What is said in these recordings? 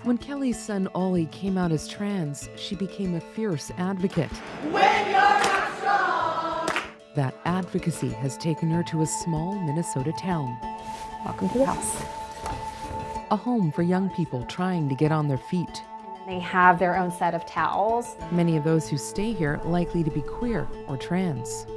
When Kelly's son Ollie came out as trans, she became a fierce advocate. When you're not strong. That advocacy has taken her to a small Minnesota town. Welcome to the house. A home for young people trying to get on their feet. They have their own set of towels. Many of those who stay here likely to be queer or trans.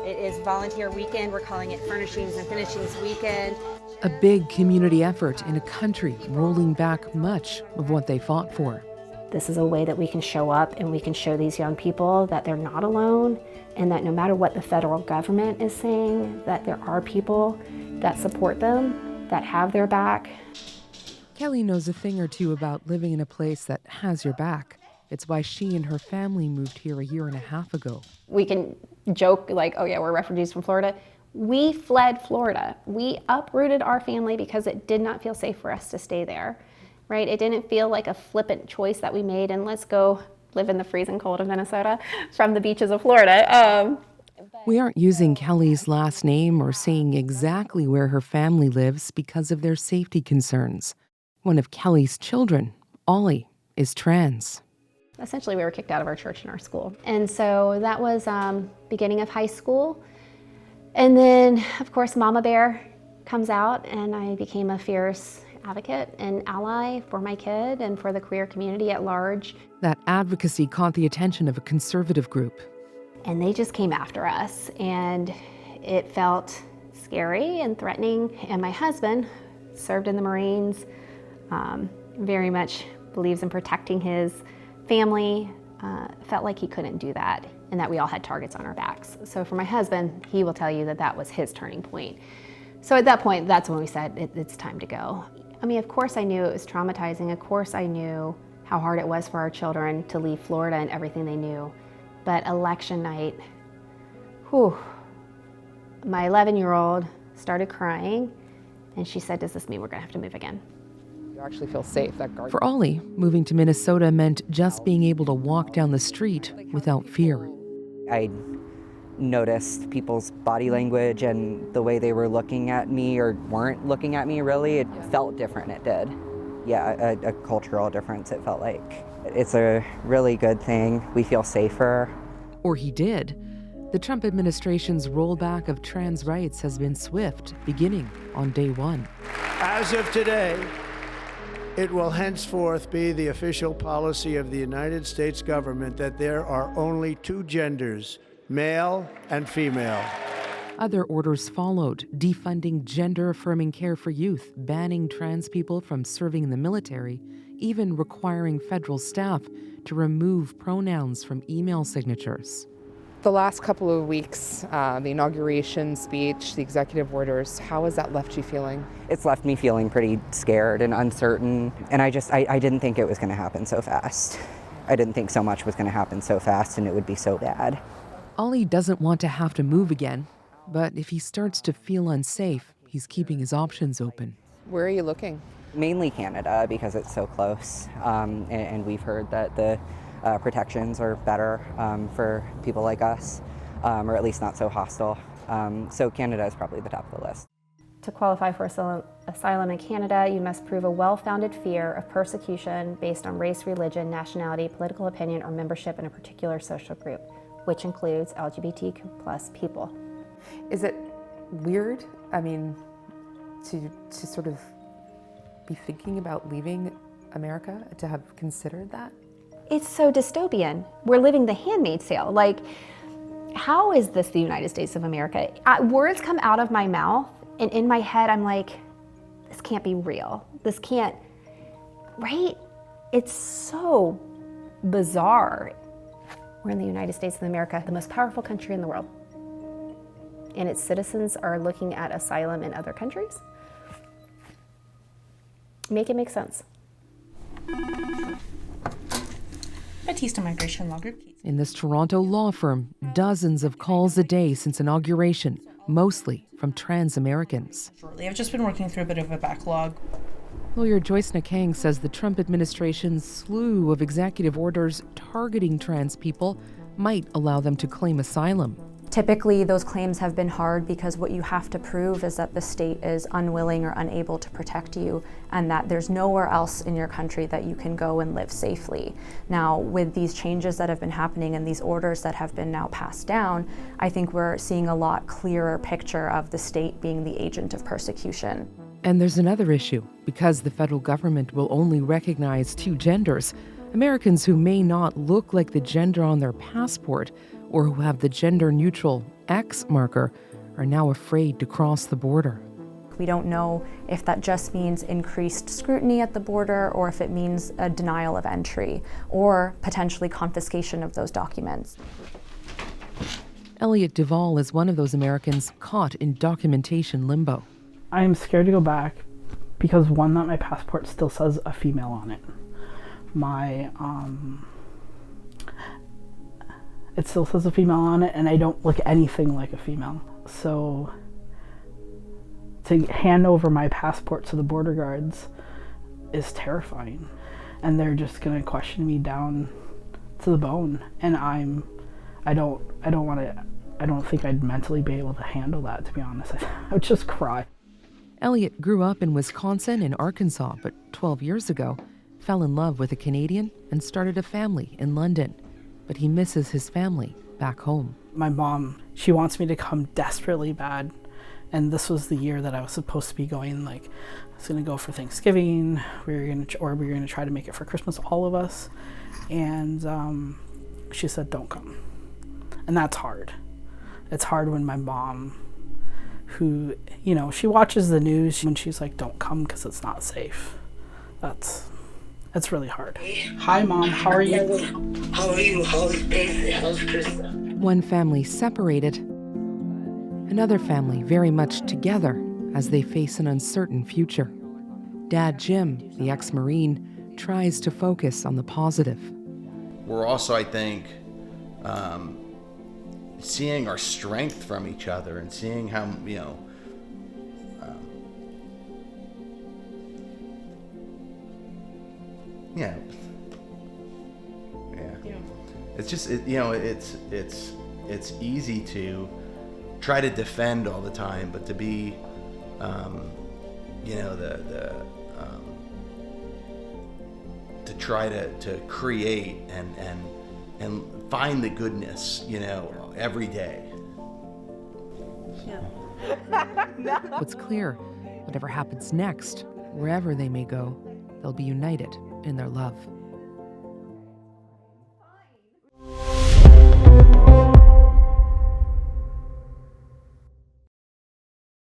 It is volunteer weekend. We're calling it Furnishings and Finishings Weekend. A big community effort in a country rolling back much of what they fought for. This is a way that we can show up and we can show these young people that they're not alone, and that no matter what the federal government is saying, that there are people that support them, that have their back. Kelly knows a thing or two about living in a place that has your back. It's why she and her family moved here a year and a half ago. We can joke like, oh yeah, we're refugees from Florida. We fled Florida. We uprooted our family because it did not feel safe for us to stay there, right? It didn't feel like a flippant choice that we made and let's go live in the freezing cold of Minnesota from the beaches of Florida. We aren't using Kelly's last name or saying exactly where her family lives because of their safety concerns. One of Kelly's children, Ollie, is trans. Essentially, we were kicked out of our church and our school. And so that was beginning of high school. And then, of course, Mama Bear comes out, and I became a fierce advocate and ally for my kid and for the queer community at large. That advocacy caught the attention of a conservative group. And they just came after us, and it felt scary and threatening. And my husband served in the Marines, very much believes in protecting his family, felt like he couldn't do that, and that we all had targets on our backs. So for my husband, he will tell you that that was his turning point. So at that point, that's when we said, it's time to go. I mean, of course I knew it was traumatizing. Of course I knew how hard it was for our children to leave Florida and everything they knew. But election night, whew, my 11-year-old started crying, and she said, does this mean we're gonna have to move again? You actually feel safe. That garden. For Ollie, moving to Minnesota meant just being able to walk down the street without fear. I noticed people's body language and the way they were looking at me or weren't looking at me really. It felt different, it did. Yeah, a cultural difference, it felt like. It's a really good thing. We feel safer. Or he did. The Trump administration's rollback of trans rights has been swift, beginning on day one. As of today, it will henceforth be the official policy of the United States government that there are only two genders, male and female. Other orders followed, defunding gender-affirming care for youth, banning trans people from serving in the military, even requiring federal staff to remove pronouns from email signatures. The last couple of weeks, the inauguration speech, the executive orders, how has that left you feeling? It's left me feeling pretty scared and uncertain, and I didn't think it was going to happen so fast. I didn't think so much was going to happen so fast and it would be so bad. Ollie doesn't want to have to move again, but if he starts to feel unsafe, he's keeping his options open. Where are you looking? Mainly Canada because it's so close, and we've heard that the protections are better for people like us, or at least not so hostile. So Canada is probably the top of the list. To qualify for asylum in Canada, you must prove a well-founded fear of persecution based on race, religion, nationality, political opinion, or membership in a particular social group, which includes LGBTQ+ people. Is it weird, I mean, to sort of be thinking about leaving America, to have considered that? It's so dystopian. We're living the Handmaid's Tale. Like, how is this the United States of America? Words come out of my mouth, and in my head, I'm like, this can't be real. This can't, right? It's so bizarre. We're in the United States of America, the most powerful country in the world. And its citizens are looking at asylum in other countries. Make it make sense. Batista Migration Law Group. In this Toronto law firm, dozens of calls a day since inauguration, mostly from trans Americans. Shortly, I've just been working through a bit of a backlog. Lawyer Joyce Nakang says the Trump administration's slew of executive orders targeting trans people might allow them to claim asylum. Typically, those claims have been hard because what you have to prove is that the state is unwilling or unable to protect you, and that there's nowhere else in your country that you can go and live safely. Now, with these changes that have been happening and these orders that have been now passed down, I think we're seeing a lot clearer picture of the state being the agent of persecution. And there's another issue. Because the federal government will only recognize two genders, Americans who may not look like the gender on their passport or who have the gender-neutral X marker are now afraid to cross the border. We don't know if that just means increased scrutiny at the border or if it means a denial of entry or potentially confiscation of those documents. Elliot Duvall is one of those Americans caught in documentation limbo. I am scared to go back because, one, that my passport still says a female on it. It still says a female on it, and I don't look anything like a female. So to hand over my passport to the border guards is terrifying. And they're just gonna question me down to the bone. And I don't think I'd mentally be able to handle that, to be honest. I would just cry. Elliot grew up in Wisconsin and Arkansas, but 12 years ago, fell in love with a Canadian and started a family in London. But he misses his family back home. My mom, she wants me to come desperately bad. And this was the year that I was supposed to be going, I was gonna go for Thanksgiving, we were gonna try to make it for Christmas, all of us. And she said, don't come. And that's hard. It's hard when my mom, who, she watches the news, when she's like, don't come because it's not safe. That's really hard. Hi, Mom. How are you? How are you? How's Daisy? How's Krista? One family separated, another family very much together as they face an uncertain future. Dad Jim, the ex-Marine, tries to focus on the positive. We're also, I think, seeing our strength from each other and seeing how, Yeah. It's just it's easy to try to defend all the time, but to be, to try to create and find the goodness, every day. What's clear, whatever happens next, wherever they may go, they'll be united in their love.